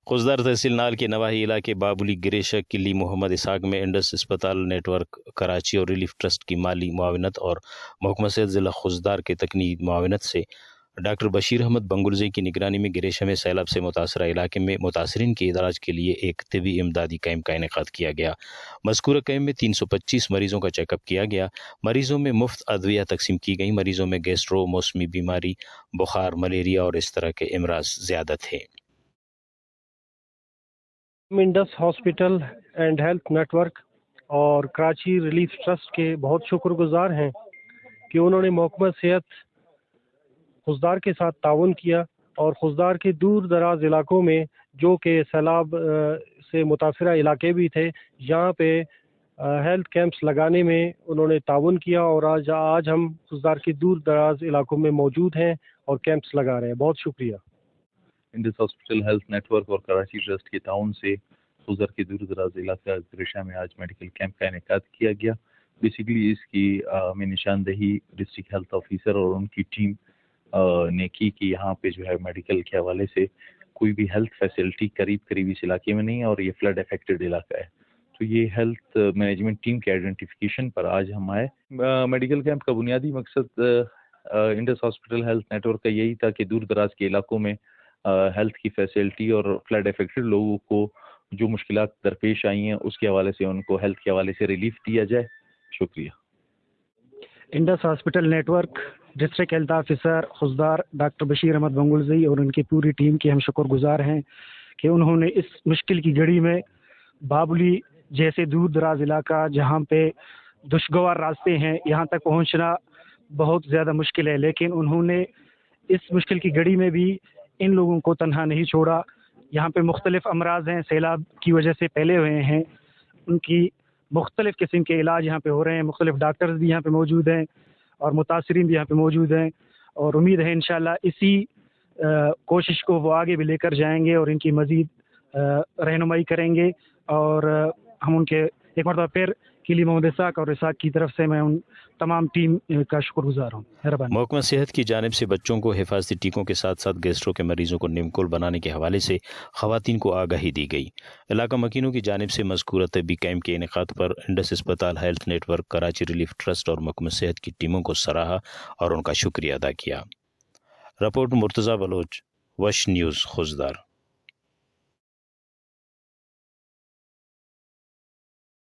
खुजदार तहसील नाल के नवाही इलाके बाबुली गिरेशा किली मोहम्मद इसाक में इंडस अस्पताल नेटवर्क कराची और रिलीफ ट्रस्ट की माली मुआवनत और महकमा सेहत ज़िला खुजदार के तकनी मुआवनत से डॉक्टर बशीर अहमद बंगुलज़ई की निगरानी में गिरेशा में सैलाब से मुतासरा इलाके में मुतासरीन के इलाज के लिए एक तिबी इमदादी कैंप का इनेकाद किया गया। मज़कूरा कैंप में 325 मरीज़ों का चेकअप किया गया। मरीज़ों में मुफ्त अदविया तकसीम की गई। मरीज़ों में गैस्ट्रो, मौसमी बीमारी, बुखार, मलेरिया और इस तरह के अमराज ज़्यादा थे। Indus hospital and health network और कराची रिलीफ ट्रस्ट के बहुत शुक्रगुजार हैं कि उन्होंने महकमा सेहत खुजदार के साथ ताउन किया और खुजदार के दूर दराज इलाकों में जो कि सैलाब से मुतासरा इलाके भी थे, यहाँ पे हेल्थ कैंप्स लगाने में उन्होंने ताउन किया और आज हम खुजदार के दूर दराज इलाकों में मौजूद हैं और कैंप्स लगा रहे हैं। बहुत शुक्रिया। इंडस हॉस्पिटल हेल्थ नेटवर्क और कराची ट्रस्ट के ताउन से खुजदार के दूर दराज इलाका गिरेशा में आज मेडिकल कैंप का इनेकाद किया गया। बेसिकली इसकी में निशानदेही डिस्ट्रिक्ट हेल्थ ऑफिसर और उनकी टीम ने की कि यहाँ पे जो है मेडिकल के हवाले से कोई भी हेल्थ फैसिलिटी करीब इस इलाके में नहीं है और ये फ्लड अफेक्टेड इलाका है। तो ये हेल्थ मैनेजमेंट टीम के आइडेंटिफिकेशन पर आज हम आए। मेडिकल कैंप का बुनियादी मकसद इंडस हॉस्पिटल हेल्थ नेटवर्क का यही था कि दूर दराज के इलाकों में हेल्थ की फैसिलिटी और फ्लड अफेक्टेड लोगों को जो मुश्किलात दरपेश आई हैं उसके हवाले से उनको हेल्थ के हवाले से रिलीफ दिया जाए। शुक्रिया। Indus hospital network district health officer Khuzdar doctor Bashir Ahmed Bangulzai और उनकी पूरी टीम के हम शुक्रगुजार हैं कि उन्होंने इस मुश्किल की घड़ी में बाबुली जैसे दूर दराज इलाका जहाँ पे दुश्वार रास्ते हैं, यहाँ तक पहुँचना बहुत ज़्यादा मुश्किल है, लेकिन उन्होंने इस मुश्किल की घड़ी में भी इन लोगों को तन्हा नहीं छोड़ा। यहाँ पे मुख्तलिफ अमराज हैं, सैलाब की वजह से फैले हुए हैं, उनकी मुख्तलिफ किस्म के इलाज यहाँ पे हो रहे हैं। मुख्तलिफ डॉक्टर्स भी यहाँ पे मौजूद हैं और मुतासरीन भी यहाँ पे मौजूद हैं और उम्मीद है इंशाल्लाह इसी कोशिश को वो आगे भी लेकर जाएंगे और इनकी मज़ीद रहनुमाई करेंगे। और हम उनके एक मरतबा फिर किली मोहम्मद इसाक और इसाक की तरफ से मैं उन तमाम टीम का शुक्रगुजार हूँ। महकमा सेहत की जानिब से बच्चों को हिफाजती टीकों के साथ साथ गैस्ट्रो के मरीजों को निमकुल बनाने के हवाले से ख़वातीन को आगाही दी गई। इलाका मकीनों की जानिब से मज़कूरा तबी कैंप के इनेकाद पर इंडस अस्पताल health network, Karachi relief trust और महकमा सेहत की टीमों को सराहा और उनका शुक्रिया अदा किया। रिपोर्ट मुर्तज़ा बलोच, वश न्यूज़, खुजदार।